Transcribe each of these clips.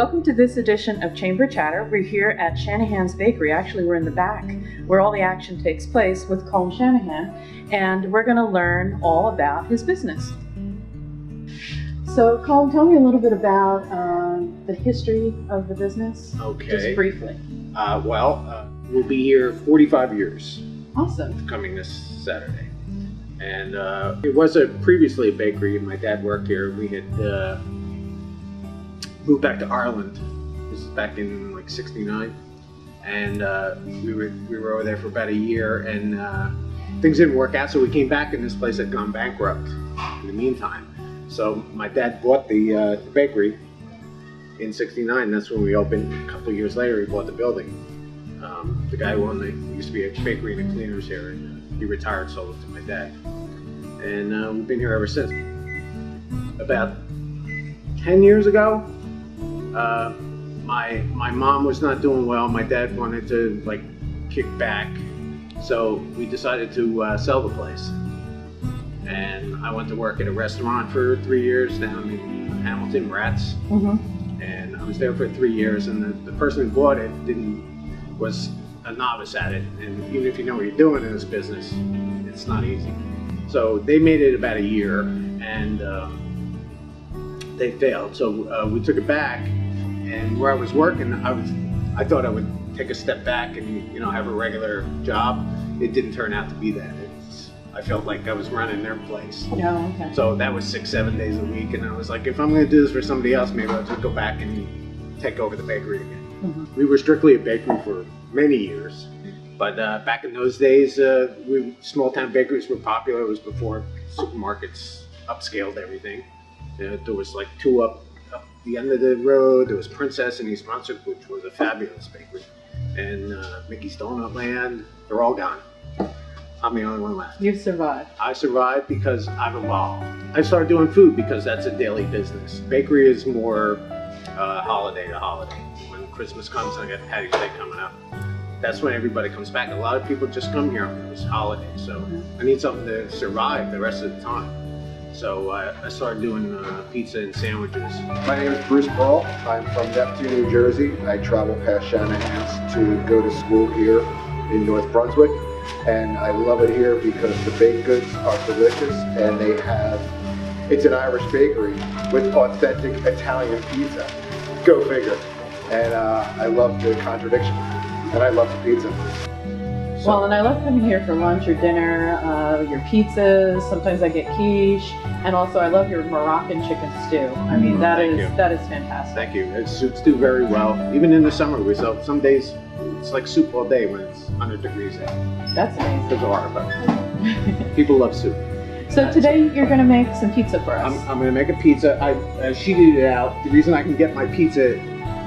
welcome to this edition of Chamber Chatter. We're here at Shanahans Bakery. Actually, we're in the back where all the action takes place with Colin Shanahan, and we're going to learn all about his business. So, Colin, tell me a little bit about the history of the business. Okay. Just briefly. We'll be here 45 years. Awesome. Coming this Saturday. And it was previously a bakery. My dad worked here. We had moved back to Ireland. This is back in like '69, and we were over there for about a year, and things didn't work out. So we came back, and this place had gone bankrupt in the meantime. So my dad bought the bakery in '69. That's when we opened. A couple of years later, he bought the building. The guy who used to be a bakery and a cleaners here, and he retired, sold it to my dad, and we've been here ever since. About 10 years ago. My mom was not doing well. My dad wanted to kick back, so we decided to sell the place. And I went to work at a restaurant for 3 years down in Hamilton, Rats. And I was there for 3 years. And the person who bought it was a novice at it. And even if you know what you're doing in this business, it's not easy. So they made it about a year, and they failed. So we took it back. And where I was working, I thought I would take a step back and have a regular job. It didn't turn out to be that. I felt like I was running their place. Oh, okay. So that was 6-7 days a week, and I was like, if I'm going to do this for somebody else, maybe I'll just go back and take over the bakery again. We were strictly a bakery for many years, but back in those days, small town bakeries were popular. It was before supermarkets upscaled everything. There was like two up the end of the road. There was Princess in East Brunswick, which was a fabulous bakery, and Mickey's Donut Land. They're all gone. I'm the only one left. You've survived. I survived because I've evolved. I started doing food because that's a daily business. Bakery is more holiday to holiday. When Christmas comes, I got Patty's Day coming up. That's when everybody comes back. A lot of people just come here on those holidays, so I need something to survive the rest of the time. So I started doing pizza and sandwiches. My name is Bruce Pearl. I'm from Neptune, New Jersey. I travel past Shanahan's to go to school here in North Brunswick. And I love it here because the baked goods are delicious, and it's an Irish bakery with authentic Italian pizza. Go figure. And I love the contradiction, and I love the pizza. Well, and I love coming here for lunch or dinner, your pizzas, sometimes I get quiche, and also I love your Moroccan chicken stew. I mean, that is fantastic. Thank you. It soups do very well. Even in the summer, we sell, some days it's like soup all day when it's 100 degrees out. That's amazing. Bizarre, but people love soup. So today you're going to make some pizza for us. I'm going to make a pizza. I sheeted it out. The reason I can get my pizza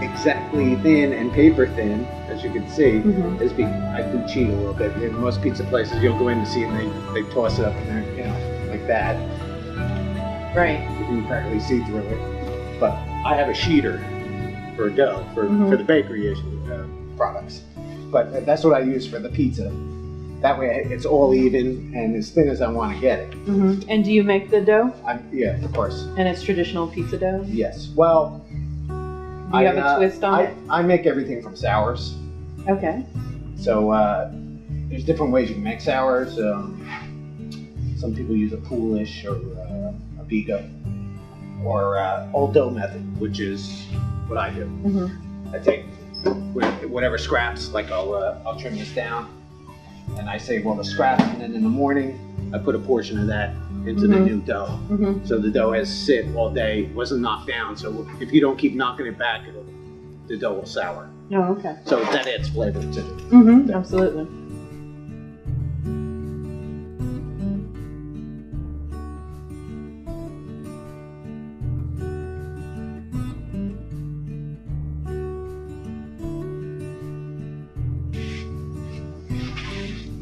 exactly thin and paper thin, as you can see, is because I do cheat a little bit. In most pizza places, you'll go in to see it, and they toss it up in there, like that. Right. You can practically see through it. But I have a sheeter for dough for the bakery products. But that's what I use for the pizza. That way it's all even and as thin as I want to get it. And do you make the dough? Yeah, of course. And it's traditional pizza dough? Yes. Well, do you have a twist on it? I make everything from sours. Okay. So there's different ways you can make sours. Some people use a Polish or a Vigo or old dough method, which is what I do. I take whatever scraps, like I'll trim this down, and I save all the scraps, and then in the morning I put a portion of that into the new dough. So the dough has sit all day, wasn't knocked down, so if you don't keep knocking it back, the dough will sour. Oh, okay. So that adds flavor to it. Absolutely.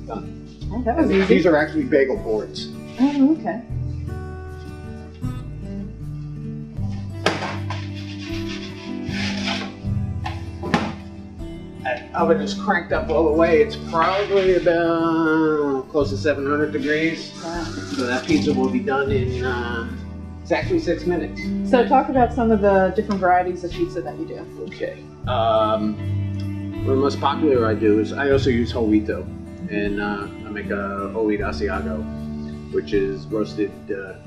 Done. Oh, that was easy. These are actually bagel boards. Oh, okay. That oven is cranked up all the way. It's probably about close to 700 degrees. Wow. So that pizza will be done in It's actually 6 minutes. So talk about some of the different varieties of pizza that you do. Okay. One of the most popular I do is I also use whole wheat dough, and I make a whole wheat Asiago, which is roasted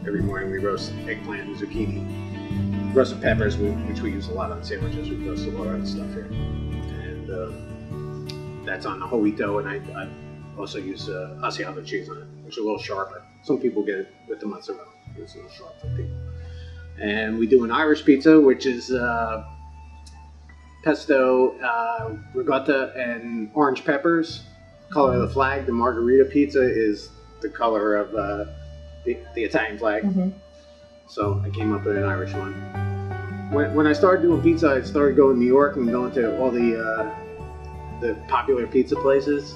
every morning. We roast eggplant and zucchini, roasted peppers, which we use a lot on sandwiches. We roast a lot of stuff here, and that's on the whole wheat dough. And I also use Asiago cheese on it, which is a little sharper. Some people get it with the mozzarella. It's a little sharp for people. And we do an Irish pizza, which is pesto, ricotta, and orange peppers. Color of the flag. The margarita pizza is the color of the Italian flag. Mm-hmm. So I came up with an Irish one. When I started doing pizza, I started going to New York and going to all the popular pizza places.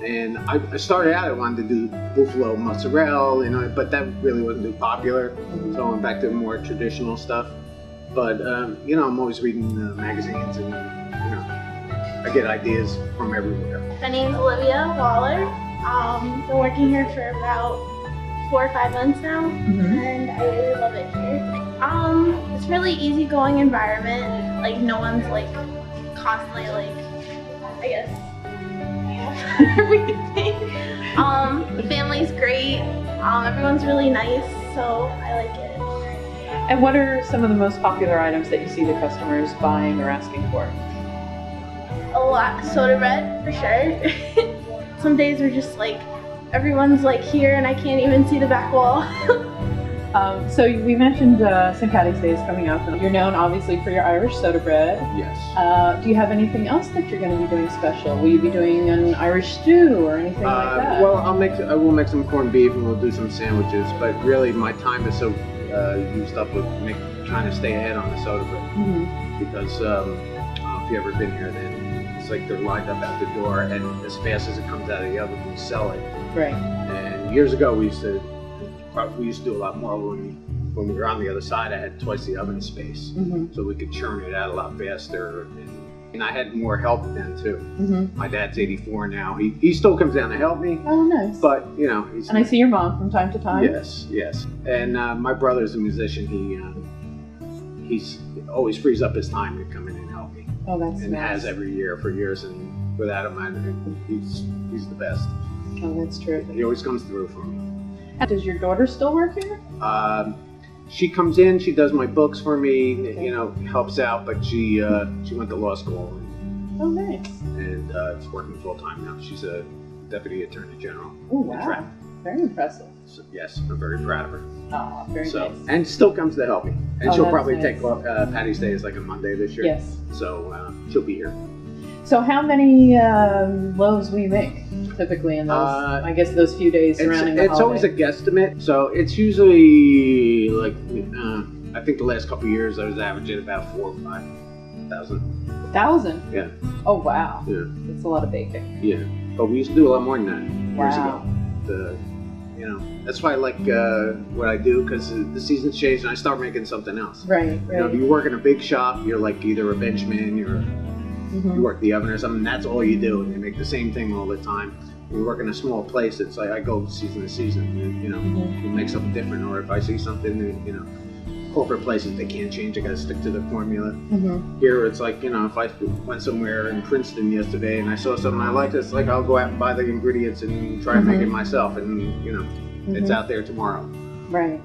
And I started out, I wanted to do buffalo mozzarella, but that really wasn't too popular. Mm-hmm. So I went back to more traditional stuff. But, I'm always reading magazines and, I get ideas from everywhere. My name's Olivia Waller. Been working here for about 4 or 5 months now, and I really love it here. It's a really easygoing environment. Like, no one's like constantly like, I guess, everything. The family's great. Everyone's really nice, so I like it. And what are some of the most popular items that you see the customers buying or asking for? A lot soda bread for sure. Some days are just like everyone's like here and I can't even see the back wall. So we mentioned St. Patty's Day is coming up, and you're known obviously for your Irish soda bread. Yes. Do you have anything else that you're going to be doing special? Will you be doing an Irish stew or anything like that? Well, I will make some corned beef and we'll do some sandwiches. But really, my time is so used up with trying to stay ahead on the soda bread. Mm-hmm. Because if you've ever been here, then it's like they're lined up at the door, and as fast as it comes out of the oven, we sell it. Right. And years ago, we used to do a lot more when we were on the other side. I had twice the oven space, so we could churn it out a lot faster. And I had more help then too. My dad's 84 now. He still comes down to help me. Oh, nice. But he's. And I see your mom from time to time. Yes. And my brother's a musician. He's always frees up his time to come in and help me. Oh, that's and nice. has every year for years. And without him, he's the best. Oh, that's terrific. He always comes through for me. Does your daughter still work here? She comes in, she does my books for me, helps out, but she went to law school. Oh, nice. And is working full time now. She's a deputy attorney general. Oh, wow. Very impressive. So, yes, I'm very proud of her. Oh, very nice. And still comes to help me. And she'll that's probably nice. take Patty's Day as like a Monday this year. Yes. So she'll be here. So how many loaves will you make typically in those, I guess, those few days surrounding the holiday? It's always a guesstimate. So it's usually like, I think the last couple of years I was averaging about 4,000 or 5,000. 1,000? Yeah. Oh, wow. Yeah. That's a lot of baking. Yeah. But we used to do a lot more than that years Wow. ago. That's why I like what I do, because the seasons change and I start making something else. Right. If you work in a big shop, you're like either a benchman, you work the oven or something. That's all you do, and you make the same thing all the time. When you work in a small place, it's like I go season to season. You make something different, or if I see something, corporate places they can't change. I got to stick to the formula. Here, it's like if I went somewhere in Princeton yesterday and I saw something I liked, it's like I'll go out and buy the ingredients and try and make it myself, and it's out there tomorrow. Right.